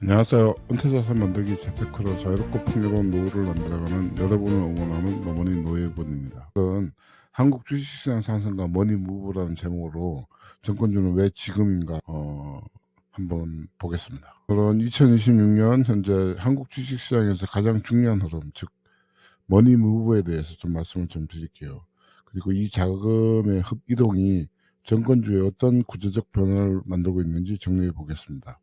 안녕하세요. 은퇴자산 만들기 재테크로 자유롭고 풍요로운 노후를 만들어가는 여러분을 응원하는 노머니 노예군입니다. 오늘은 한국 주식시장 상승과 머니 무브라는 제목으로 정권주는 왜 지금인가 한번 보겠습니다. 그런 2026년 현재 한국 주식시장에서 가장 중요한 흐름, 즉 머니 무브에 대해서 좀 말씀을 좀 드릴게요. 그리고 이 자금의 이동이 정권주에 어떤 구조적 변화를 만들고 있는지 정리해 보겠습니다.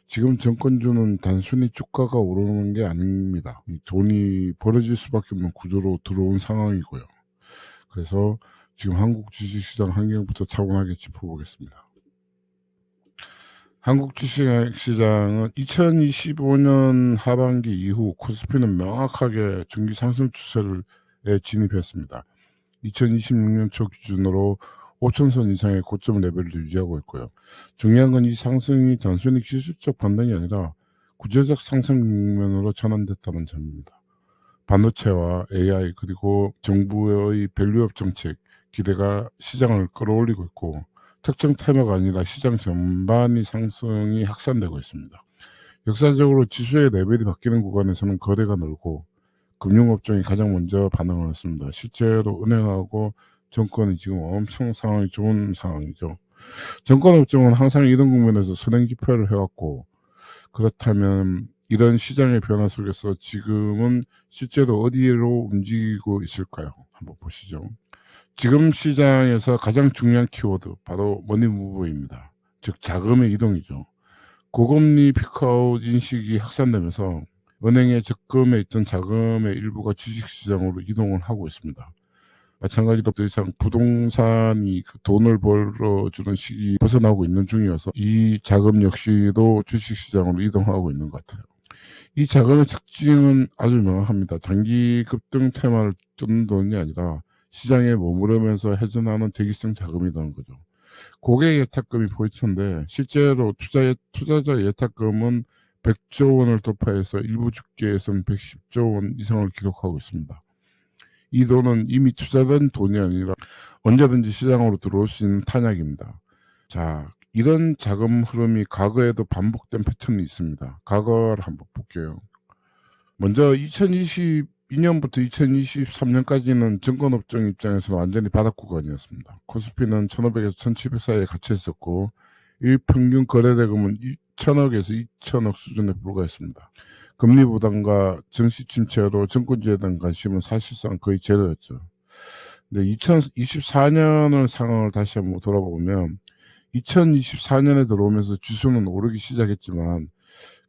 지금 정권주는 단순히 주가가 오르는 게 아닙니다. 이 돈이 벌어질 수밖에 없는 구조로 들어온 상황이고요. 그래서 지금 한국 주식시장 환경부터 차분하게 짚어보겠습니다. 한국 주식시장은 2025년 하반기 이후 코스피는 명확하게 중기 상승 추세에 진입했습니다. 2026년 초 기준으로 5천선 이상의 고점 레벨을 유지하고 있고요. 중요한 건 이 상승이 단순히 기술적 반등이 아니라 구조적 상승 국면으로 전환됐다는 점입니다. 반도체와 AI 그리고 정부의 밸류업 정책 기대가 시장을 끌어올리고 있고 특정 테마가 아니라 시장 전반이 상승이 확산되고 있습니다. 역사적으로 지수의 레벨이 바뀌는 구간에서는 거래가 늘고 금융업종이 가장 먼저 반응을 했습니다. 실제로 은행하고 정권이 지금 엄청 상황이 좋은 상황이죠. 정권업종은 항상 이런 국면에서 선행지표를 해왔고, 그렇다면 이런 시장의 변화 속에서 지금은 실제로 어디로 움직이고 있을까요? 한번 보시죠. 지금 시장에서 가장 중요한 키워드 바로 머니무브입니다. 즉 자금의 이동이죠. 고금리 피크아웃 인식이 확산되면서 은행에 적금에 있던 자금의 일부가 주식시장으로 이동을 하고 있습니다. 마찬가지로 더 이상 부동산이 그 돈을 벌어주는 시기 벗어나고 있는 중이어서 이 자금 역시도 주식시장으로 이동하고 있는 것 같아요. 이 자금의 특징은 아주 명확합니다. 단기 급등 테마를 쫓는 돈이 아니라 시장에 머무르면서 회전하는 대기성 자금이라는 거죠. 고객 예탁금이 포인트인데 실제로 투자자 예탁금은 100조 원을 돌파해서 일부 주기에서는 110조 원 이상을 기록하고 있습니다. 이 돈은 이미 투자된 돈이 아니라 언제든지 시장으로 들어올 수 있는 탄약입니다. 자, 이런 자금 흐름이 과거에도 반복된 패턴이 있습니다. 과거를 한번 볼게요. 먼저 2022년부터 2023년까지는 증권업종 입장에서는 완전히 바닥 구간이었습니다. 코스피는 1,500에서 1,700 사이에 갇혀 있었고 일평균 거래대금은 1,000억에서 2,000억 수준에 불과했습니다. 금리 부담과 증시 침체로 증권주에 대한 관심은 사실상 거의 제로였죠. 근데 2024년을 상황을 다시 한번 돌아보면 2024년에 들어오면서 지수는 오르기 시작했지만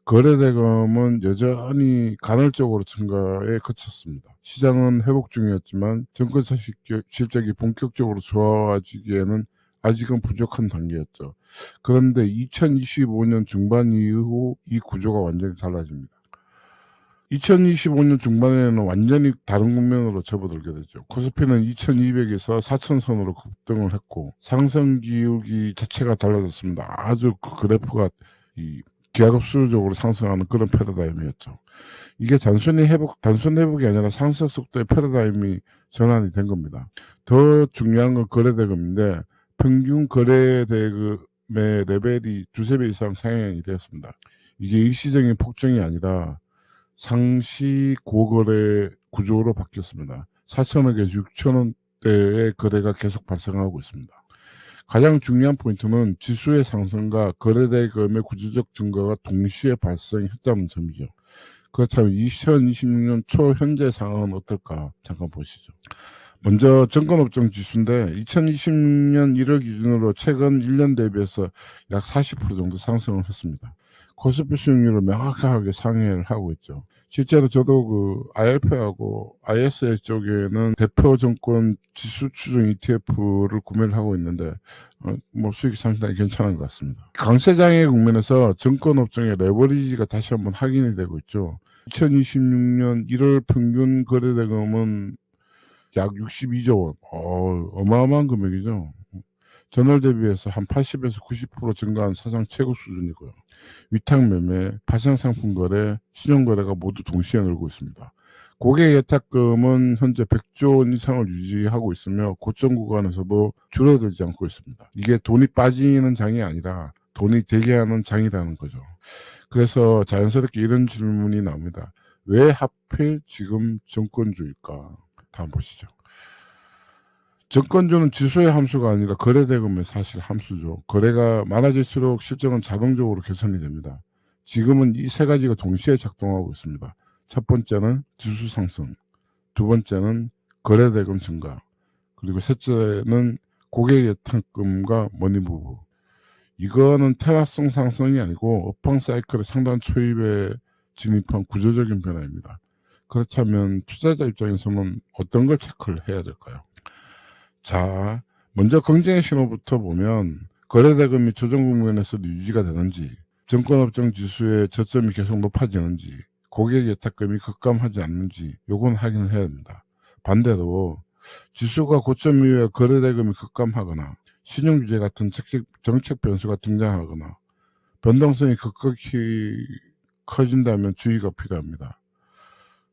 거래대금은 여전히 간헐적으로 증가에 그쳤습니다. 시장은 회복 중이었지만 정권사 실적이 본격적으로 좋아지기에는 아직은 부족한 단계였죠. 그런데 2025년 중반 이후 이 구조가 완전히 달라집니다. 2025년 중반에는 완전히 다른 국면으로 접어들게 되죠. 코스피는 2200에서 4000선으로 급등을 했고 상승 기울기 자체가 달라졌습니다. 아주 그 그래프가 기하급수적으로 상승하는 그런 패러다임이었죠. 이게 단순 회복이 아니라 상승 속도의 패러다임이 전환이 된 겁니다. 더 중요한 건 거래대금인데 평균 거래대금의 레벨이 두세 배 이상 상향이 되었습니다. 이게 일시적인 폭증이 아니라 상시 고거래 구조로 바뀌었습니다. 4천억에서 6천원대의 거래가 계속 발생하고 있습니다. 가장 중요한 포인트는 지수의 상승과 거래대금의 구조적 증가가 동시에 발생했다는 점이죠. 그렇다면 2026년 초 현재 상황은 어떨까 잠깐 보시죠. 먼저 정권업종 지수인데 2026년 1월 기준으로 최근 1년 대비해서 약 40% 정도 상승을 했습니다. 코스피 수익률을 명확하게 상회를 하고 있죠. 실제로 저도 그 IRP하고 ISA 쪽에는 대표 정권 지수 추종 ETF를 구매를 하고 있는데 뭐 수익이 상당히 괜찮은 것 같습니다. 강세장의 국면에서 정권업종의 레버리지가 다시 한번 확인이 되고 있죠. 2026년 1월 평균 거래대금은 약 62조 원. 어마어마한 금액이죠. 전월 대비해서 한 80에서 90% 증가한 사상 최고 수준이고요. 위탁 매매, 파생 상품 거래, 신용 거래가 모두 동시에 늘고 있습니다. 고객 예탁금은 현재 100조 원 이상을 유지하고 있으며 고점 구간에서도 줄어들지 않고 있습니다. 이게 돈이 빠지는 장이 아니라 돈이 되게 하는 장이라는 거죠. 그래서 자연스럽게 이런 질문이 나옵니다. 왜 하필 지금 정권주일까? 다음 보시죠. 정권주는 지수의 함수가 아니라 거래대금의 사실 함수죠. 거래가 많아질수록 실적은 자동적으로 개선이 됩니다. 지금은 이 세 가지가 동시에 작동하고 있습니다. 첫 번째는 지수 상승, 두 번째는 거래대금 증가, 그리고 셋째는 고객 예탁금과 머니 무브. 이거는 태화성 상승이 아니고 업황 사이클의 상단 초입에 진입한 구조적인 변화입니다. 그렇다면 투자자 입장에서는 어떤 걸 체크를 해야 될까요? 자, 먼저 긍정의 신호부터 보면 거래대금이 조정 국면에서도 유지가 되는지, 증권업종 지수의 저점이 계속 높아지는지, 고객 예탁금이 급감하지 않는지 요건 확인을 해야 됩니다. 반대로 지수가 고점 이후에 거래대금이 급감하거나 신용규제 같은 정책 변수가 등장하거나 변동성이 급격히 커진다면 주의가 필요합니다.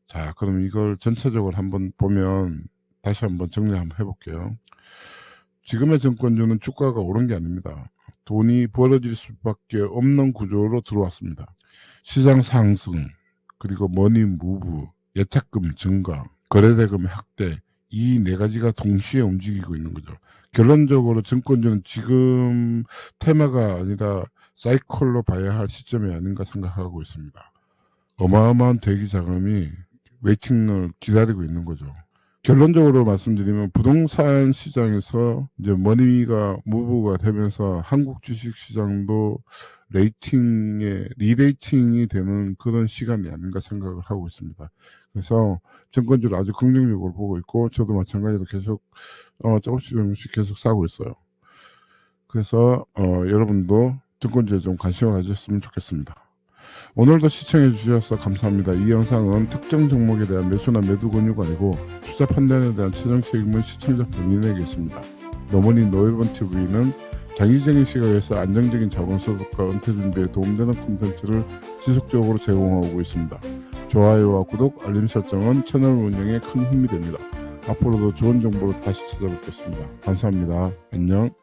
자, 그럼 이걸 전체적으로 한번 보면 다시 한번 정리 한번 해볼게요. 지금의 정권주는 주가가 오른 게 아닙니다. 돈이 벌어질 수밖에 없는 구조로 들어왔습니다. 시장 상승, 그리고 머니 무브, 예탁금 증가, 거래대금 확대, 이 네 가지가 동시에 움직이고 있는 거죠. 결론적으로 증권주는 지금 테마가 아니라 사이클로 봐야 할 시점이 아닌가 생각하고 있습니다. 어마어마한 대기 자금이 웨이팅을 기다리고 있는 거죠. 결론적으로 말씀드리면 부동산 시장에서 이제 머니가 무브가 되면서 한국 주식 시장도 리레이팅이 되는 그런 시간이 아닌가 생각을 하고 있습니다. 그래서 증권주를 아주 긍정적으로 보고 있고 저도 마찬가지로 계속 조금씩 계속 사고 있어요. 그래서 여러분도 증권주에 좀 관심을 가졌으면 좋겠습니다. 오늘도 시청해 주셔서 감사합니다. 이 영상은 특정 종목에 대한 매수나 매도 권유가 아니고 투자 판단에 대한 최종 책임은 시청자 본인에게 있습니다. 노머니 노일본TV는 장기적인 시각에서 안정적인 자본소득과 은퇴 준비에 도움되는 콘텐츠를 지속적으로 제공하고 있습니다. 좋아요와 구독, 알림 설정은 채널 운영에 큰 힘이 됩니다. 앞으로도 좋은 정보로 다시 찾아뵙겠습니다. 감사합니다. 안녕.